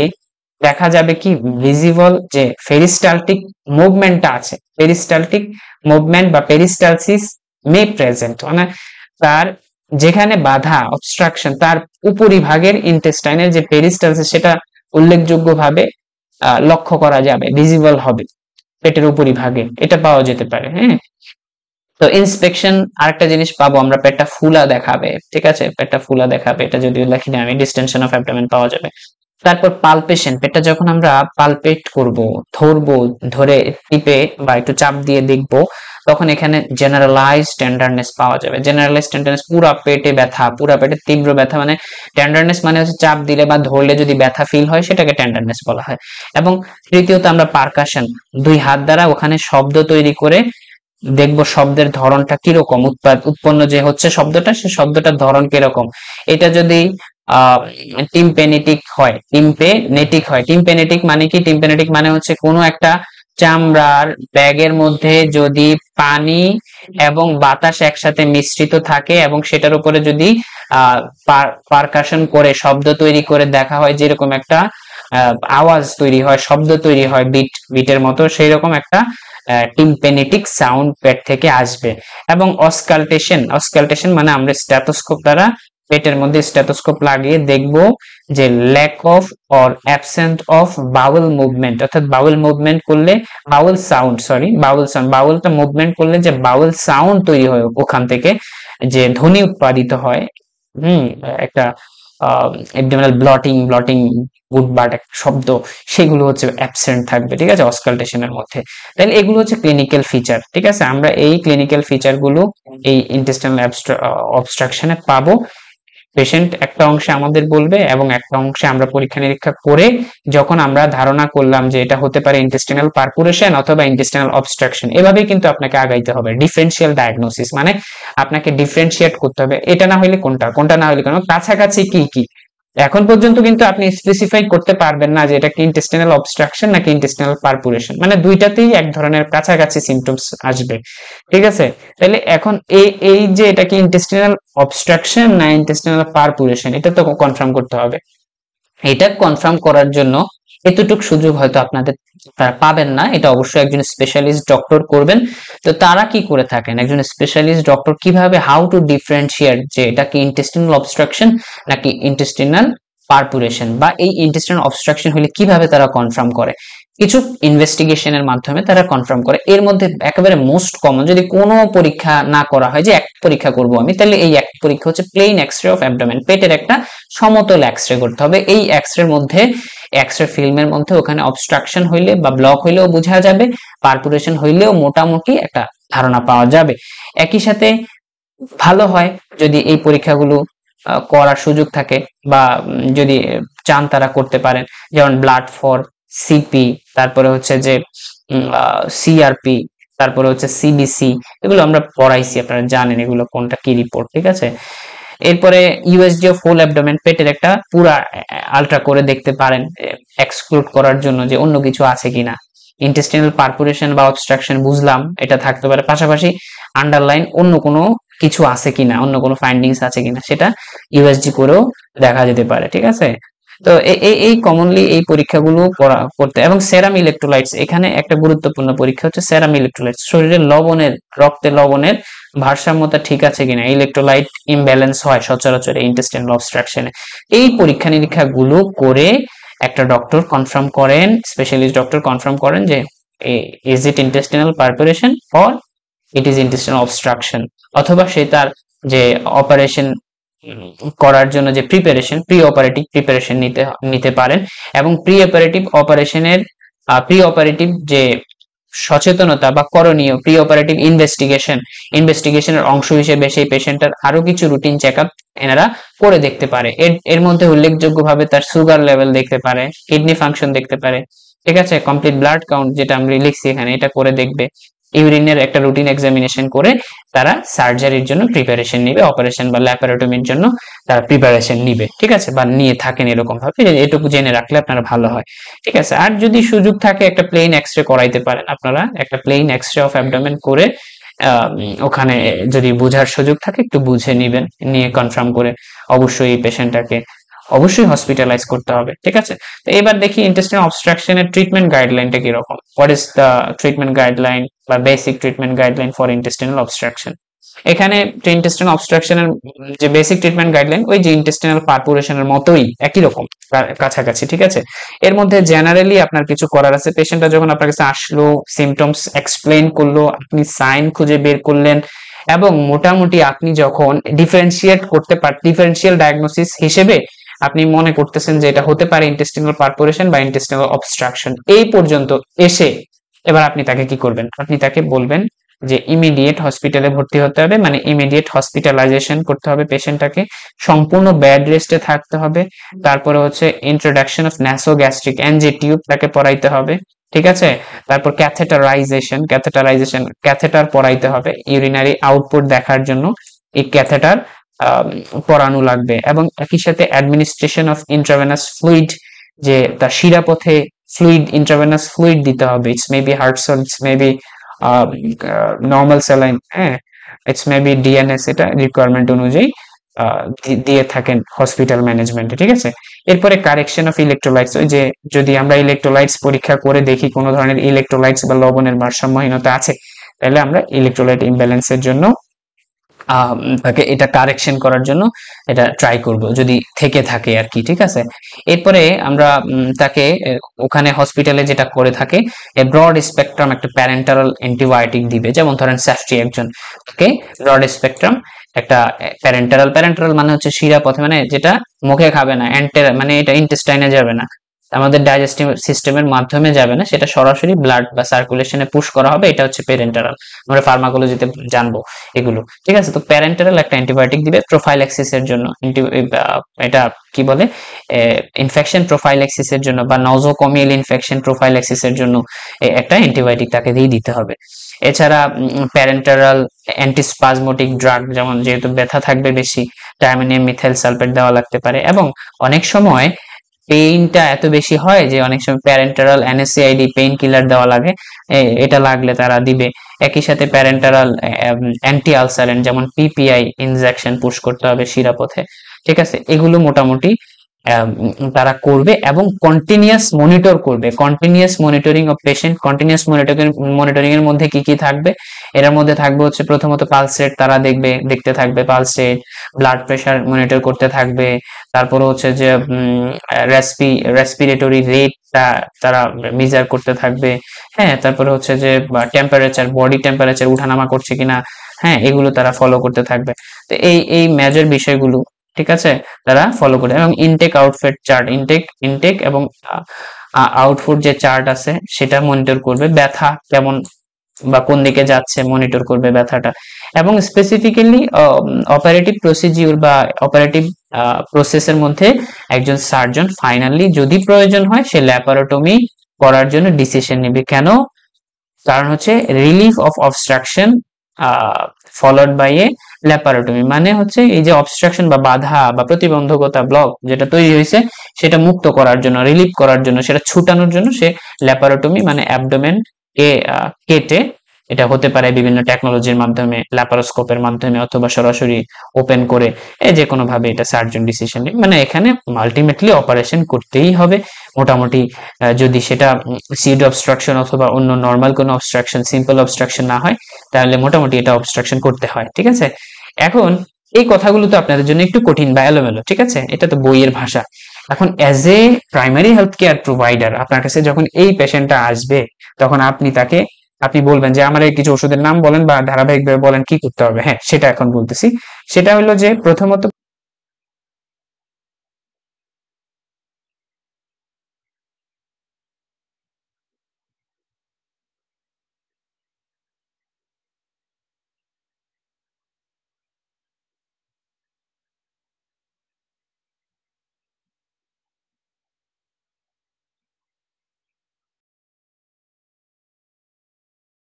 দেখা যাবে কি ভিজিবল যে পেরিস্টালটিক মুভমেন্টটা আছে, পেরিস্টালটিক মুভমেন্ট বা পেরিস্টালসিস মে প্রেজেন্ট, মানে তার যেখানে বাধা, অবস্ট্রাকশন, তার উপরিভাগের ইন্টেস্টাইনের যে পেরিস্টালসিস সেটা উল্লেখযোগ্যভাবে লক্ষ্য করা যাবে, ভিজিবল হবে পেটের উপরিভাগে, এটা পাওয়া যেতে পারে। হ্যাঁ, তো ইন্সপেকশন আরেকটা জিনিস পাবো আমরা, পেটটা ফুলা দেখাবে, ঠিক আছে, পেটটা ফুলা দেখাবে, এটা যদিও লেখিনি আমি, ডিস্টেনশন অফ অ্যাবডোমেন পাওয়া যাবে। তারপর পালপেশন, পেটটা যখন আমরা পালপেট করব, ধরবো, ধরে টিপে বা একটু চাপ দিয়ে দেখব, তখন এখানে জেনারেলাইজ টেন্ডারনেস পাওয়া যাবে। জেনারেলাইজ টেন্ডারনেস, পুরা পেটে ব্যথা, পুরা পেটে তীব্র ব্যথা, মানে টেন্ডারনেস মানে হচ্ছে চাপ দিলে বা ধরলে যদি ব্যথা ফিল হয় সেটাকে টেন্ডারনেস বলা হয়। এবং তৃতীয়ত আমরা পারকাশন, দুই হাত দ্বারা ওখানে শব্দ তৈরি করে দেখব শব্দের ধরনটা কিরকম, উৎপন্ন যে হচ্ছে শব্দটা, সে শব্দটার ধরন কিরকম। এটা যদি টিম্পেনেটিক হয়, টিম্পেনেটিক মানে কি? টিম্পেনেটিক মানে হচ্ছে কোনো একটা চামড়ার ব্যাগের মধ্যে যদি পানি এবং বাতাস একসাথে মিশ্রিত থাকে এবং সেটার উপরে যদি পারকাশন করে শব্দ তৈরি করে দেখা হয়, যেরকম একটা আওয়াজ তৈরি হয়, শব্দ তৈরি হয় বিটের মতো, সেই রকম একটা টিম্পেনেটিক সাউন্ড পেট থেকে আসবে। এবং অসকালটেশন মানে আমরা স্ট্যাথোস্কোপ দ্বারা পেটের মধ্যে স্ট্যাথোস্কোপ লাগিয়ে দেখব যে lack of or absent of bowel movement, অর্থাৎ বাউল মুভমেন্ট করলে বাউল সাউন্ড, বাউলটা মুভমেন্ট করলে যে বাউল সাউন্ড তৈরি হয়, ওখান থেকে যে ধ্বনি উৎপাদিত হয়, একটা এবডোমিনাল ব্লটিং উঠবার একটা শব্দ, সেগুলো হচ্ছে অ্যাবসেন্ট থাকবে, ঠিক আছে, অসকালটেশনের মধ্যে। তাহলে এগুলো হচ্ছে ক্লিনিক্যাল ফিচার, ঠিক আছে। আমরা এই ক্লিনিক্যাল ফিচার গুলো এই ইন্টেস্টাইনাল অবস্ট্রাকশনে পাবো। পেশেন্ট একটা অংশে আমাদের বলবে এবং একটা অংশে আমরা পরীক্ষা নিরীক্ষা করে যখন আমরা ধারণা করলাম যে এটা হতে পারে ইন্টেস্টিনাল পারফোরেশন অথবা ইন্টেস্টিনাল অবস্ট্রাকশন, এভাবেই কিন্তু আপনাকে আগাইতে হবে। ডিফারেন্সিয়াল ডায়াগনোসিস মানে আপনাকে ডিফারেন্সিয়েট করতে হবে, এটা না হইলে কোনটা না হইলে কোন, কাছাকাছি কি কি। এখন পর্যন্ত কিন্তু আপনি স্পেসিফাই করতে পারবেন না যে এটা কি ইন্টেস্টিনাল অবস্ট্রাকশন নাকি ইন্টেস্টিনাল পারফোরেশন, মানে দুইটাতেই এক ধরনের কাছাকাছি সিমটমস আসবে, ঠিক আছে। তাহলে এখন এই যে এটা কি ইন্টেস্টিনাল অবস্ট্রাকশন না ইন্টেস্টিনাল পারফোরেশন, এটা তো কনফার্ম করতে হবে। এটা কনফার্ম করার জন্য এতটুক সুযোগ হয়তো আপনাদের পাবেন না, এটা অবশ্যই একজন স্পেশালিস্ট ডক্টর করবেন। তো তারা কি করে থাকেন, একজন স্পেশালিস্ট ডক্টর কিভাবে হাউ টু ডিফারেন্সিয়েট যে এটা কি ইন্টেস্টিনাল অবস্ট্রাকশন নাকি ইন্টেস্টিনাল পারফোরেশন, বা এই ইন্টেস্টিনাল অবস্ট্রাকশন হলে কিভাবে তারা কনফার্ম করে, কিছু ইনভেস্টিগেশনের মাধ্যমে তারা কনফার্ম করে। এর মধ্যে একেবারে মোস্ট কমন, যদি কোনো পরীক্ষা না করা হয়, যে এক পরীক্ষা করব আমি, তাহলে এই এক পরীক্ষা হচ্ছে প্লেন এক্সরে অফ অ্যাবডোমেন, পেটের একটা সমতল এক্সরে করতে হবে। এই এক্সরের মধ্যে, এক্সরে ফিল্মের মধ্যে ওখানে অবস্ট্রাকশন হইলে বা ব্লক হইলেও বোঝা যাবে, পারফোরেশন হইলেও মোটামুটি একটা ধারণা পাওয়া যাবে। একই সাথে ভালো হয় যদি এই পরীক্ষাগুলো করার সুযোগ থাকে বা যদি চান তারা করতে পারেন, যেমন ব্লাড ফর সিপি, তারপরে হচ্ছে যে সিআরপি, তারপরে হচ্ছে সিবিসি, এগুলো আমরা পড়াইছি, আপনারা জানেন এগুলো কোনটা কি রিপোর্ট, ঠিক আছে। এরপরে ইউএসজি অফ হোল অ্যাবডোমেন, পেটের একটা পুরা আলট্রা করে দেখতে পারেন এক্সক্লুড করার জন্য যে অন্য কিছু আছে কিনা। ইন্টেস্টিনাল পারফোরেশন বা অবস্ট্রাকশন বুঝলাম, এটা থাকতে পারে, পাশাপাশি আন্ডারলাইন অন্য কোনো কিছু আছে কিনা, অন্য কোনো ফাইন্ডিংস আছে কিনা, সেটা ইউএসজি করেও দেখা যেতে পারে, ঠিক আছে। তো এই কমনলি এই পরীক্ষাগুলো করতে, এবং সেরাম ইলেকট্রোলাইটস, এখানে একটা গুরুত্বপূর্ণ পরীক্ষা হচ্ছে সেরাম ইলেকট্রোলাইটস, শরীরের লবণের, রক্তে লবণের ভারসাম্যতা ঠিক আছে কিনা, ইলেকট্রোলাইট ইমব্যালেন্স হয় সচরাচর ইন্টেস্টাইনাল অবস্ট্রাকশনে। এই পরীক্ষা নিরীক্ষা গুলো করে একটা ডক্টর কনফার্ম করেন, স্পেশালিস্ট ডক্টর কনফার্ম করেন যে is it intestinal perforation or it is intestinal obstruction, অথবা সে তার যে অপারেশন করার জন্য যে প্রিপারেশন, প্রি অপারেটিভ প্রিপারেশন নিতে পারেন। এবং প্রি অপারেটিভ যে সচেতনতা বা করণীয়, প্রি অপারেটিভ ইনভেস্টিগেশনের অংশ হিসেবে সেই পেশেন্টের আরো কিছু রুটিন চেকআপ এনারা করে দেখতে পারে। এর মধ্যে উল্লেখযোগ্যভাবে তার সুগার লেভেল দেখতে পারে, কিডনি ফাংশন দেখতে পারে, ঠিক আছে, কমপ্লিট ব্লাড কাউন্ট যেটা আমরা লিখছি এখানে, এটা করে দেখবে। ইউরিনের একটা রুটিন এক্সামিনেশন করে তারা সার্জারির জন্য প্রিপারেশন নিবে, অপারেশন বা ল্যাপারেটমির জন্য তারা প্রিপারেশন নিবে, ঠিক আছে, বা নিয়ে থাকেন এরকম ভাবে, এটুকু জেনে রাখলে আপনারা ভালো হয়, ঠিক আছে। আর যদি সুযোগ থাকে একটা প্লেন এক্সরে করাইতে পারেন আপনারা, একটা প্লেন এক্সরে অফ অ্যাবডোমেন করে ওখানে যদি বোঝার সুযোগ থাকে একটু বুঝে নিবেন, নিয়ে কনফার্ম করে অবশ্যই এই পেশেন্টটাকে অবশ্যই হসপিটালাইজ করতে হবে, ঠিক আছে। তো এবার দেখি ইন্টেস্টাইনাল অবস্ট্রাকশনের ট্রিটমেন্ট গাইডলাইনটা কিরকম, what is the treatment guideline বা basic treatment guideline for intestinal obstruction. এখানে ইন্টেস্টাইনাল অবস্ট্রাকশনের যে বেসিক ট্রিটমেন্ট গাইডলাইন, ওই যে ইন্টেস্টাইনাল পারফোরেশনের মতোই, একই রকম কাছাকাছি, ঠিক আছে। এর মধ্যে জেনারেলি আপনার কিছু করার আছে, পেশেন্টটা যখন আপনার কাছে আসলো, সিমটমস এক্সপ্লেইন করলো, আপনি সাইন খুঁজে বের করলেন, এবং মোটামুটি আপনি যখন ডিফারেন্সিয়েট করতে ডিফারেন্সিয়াল ডায়াগনোসিস হিসেবে আপনি মনে করতেছেন যে এটা হতে পারে ইন্টেস্টিনাল পারফোরেশন বা ইন্টেস্টিনাল অবস্ট্রাকশন, এই পর্যন্ত এসে এবার আপনি তাকে কি করবেন, আপনি তাকে বলবেন যে ইমিডিয়েট হসপিটালে ভর্তি হতে হবে, মানে ইমিডিয়েট হসপিটালাইজেশন করতে হবে পেশেন্টটাকে, সম্পূর্ণ বেড রেস্টে থাকতে হবে। তারপরে হচ্ছে introduction of nasogastric NG tube তাকে পড়াইতে হবে, ঠিক আছে। তারপর ক্যাথেটার পড়াইতে হবে, ইউরিনারি আউটপুট দেখার জন্য এই ক্যাথেটার পড়ানো লাগবে। এবং একই সাথে অ্যাডমিনিস্ট্রেশন অফ ইন্ট্রাভেনাস ফ্লুইড, যে তার শিরাপথে ফ্লুইড, ইন্ট্রাভেনাস ফ্লুইড দিতে হবে। It's maybe Hartsol, it's maybe normal saline, হ্যাঁ, ইটস মেবি ডিএনএস, এটা রিকোয়ারমেন্ট অনুযায়ী দিয়ে থাকেন হসপিটাল ম্যানেজমেন্টে, ঠিক আছে। এরপরে কারেকশন অফ ইলেকট্রোলাইটস, ওই যে যদি আমরা ইলেকট্রোলাইটস পরীক্ষা করে দেখি কোনো ধরনের ইলেকট্রোলাইটস বা লবণের ভারসাম্যহীনতা আছে, তাহলে আমরা ইলেকট্রোলাইট ইমব্যালেন্সের জন্য তাকে এটা কারেকশন করার জন্য এটা ট্রাই করব যদি থেকে থাকে আর কি, ঠিক আছে। এরপরে আমরা তাকে ওখানে হসপিটালে যেটা করে থাকে, ব্রড স্পেকট্রাম একটা প্যারেন্টারাল অ্যান্টিবায়োটিক দিবে, যেমন ধরেন সেফটি একজন, ওকে, ব্রড স্পেকট্রাম একটা প্যারেন্টারাল মানে হচ্ছে শিরাপথে, মানে যেটা মুখে খাবে না, মানে এটা ইন্টেস্টাইনে যাবে না, আমাদের ডাইজেস্টিভ সিস্টেমের মাধ্যমে যাবে না, সেটা সরাসরি ব্লাড বা সার্কুলেশনে পুশ করা হবে, এটা হচ্ছে প্যারেন্টারাল। আমরা ফার্মাকোলজিতে জানবো এগুলো, ঠিক আছে। তো প্যারেন্টারাল একটা অ্যান্টিবায়োটিক দিবে প্রোফাইল্যাক্সিসের জন্য, এটা কি বলে, ইনফেকশন প্রোফাইল্যাক্সিসের জন্য বা নজোকমিয়াল ইনফেকশন প্রোফাইল্যাক্সিসের জন্য একটা অ্যান্টিবায়োটিক তাকে দিয়ে দিতে হবে। এছাড়া প্যারেন্টারাল অ্যান্টিস্পাজমোটিক ড্রাগ, যেমন যেহেতু ব্যথা থাকবে বেশি, ডায়ামিনিয়াম মিথাইল সালফেট দেওয়া লাগতে পারে। এবং অনেক সময় পেইনটা এত বেশি হয় যে অনেক সময় প্যারেন্টারাল এনএসএআইডি পেইন কিলার দেওয়া লাগে, এটা লাগলে তারা দিবে। একই সাথে প্যারেন্টারাল অ্যান্টি আলসারেন্ট যেমন পিপিআই ইনজেকশন পুশ করতে হবে শিরাপথে, ঠিক আছে। এগুলো মোটামুটি তারা করবে এবং কন্টিনিউয়াস মনিটর করবে, continuous monitoring of patient. Continuous monitoring এর মধ্যে কি কি থাকবে, এর মধ্যে থাকবে হচ্ছে প্রথমত পালস রেট তারা দেখতে থাকবে, pulse rate, blood pressure monitor করতে থাকবে। তারপর হচ্ছে যে রেসপিরেটরি রেটটা তারা মেজার করতে থাকবে, হ্যাঁ। তারপরে হচ্ছে যে টেম্পারেচার, বডি টেম্পারেচার উঠানামা করছে কিনা, হ্যাঁ, এগুলো তারা ফলো করতে থাকবে। তো এই মেজর বিষয়গুলো, ঠিক আছে, তারা ফলো করে। এবং ইনটেক আউটফুট চার্ট, ইনটেক এবং আউটপুট যে চার্ট আছে সেটা মনিটর করবে, ব্যথা কেমন বা কোন দিকে যাচ্ছে মনিটর করবে ব্যথাটা। এবং স্পেসিফিক্যালি অপারেটিভ প্রসিডিউর বা অপারেটিভ প্রসেসের মধ্যে একজন সার্জন ফাইনালি যদি প্রয়োজন হয় সে ল্যাপারোটমি করার জন্য ডিসিশন নেবে। কেন? কারণ হচ্ছে relief of obstruction followed by a laparotomy, মানে হচ্ছে এই যে অবস্ট্রাকশন বা বাধা বা প্রতিবন্ধকতা ব্লক যেটা তৈরি হয়েছে সেটা মুক্ত করার জন্য, রিলিফ করার জন্য, সেটা ছুটানোর জন্য সে ল্যাপারোটমি মানে অ্যাবডোমেন কে কেটে, এটা হতে পারে বিভিন্ন টেকনোলজির মাধ্যমে, ল্যাপারোস্কোপের মাধ্যমে অথবা সরাসরি ওপেন করে, যে কোনো ভাবে এটা সার্জন ডিসিশন নেবে। মানে এখানে আলটিমেটলি অপারেশন করতেই হবে মোটামুটি, যদি সেটা সিড অবস্ট্রাকশন অথবা অন্য নর্মাল কোনো অবস্ট্রাকশন, সিম্পল অবস্ট্রাকশন না হয় তাহলে মোটামুটি এটা অবস্ট্রাকশন করতে হয়, ঠিক আছে। এখন এই কথাগুলো তো আপনাদের জন্য একটু কঠিন বা এলোমেলো, ঠিক আছে, এটা তো বইয়ের ভাষা। এখন as a primary health care provider আপনার কাছে যখন এই পেশেন্টটা আসবে তখন আপনি বলবেন যে আমার এই কিছু ওষুধের নাম বলেন বা ধারাবাহিকভাবে বলেন কি করতে হবে। হ্যাঁ, সেটা এখন বলতেছি। সেটা হলো যে প্রথমত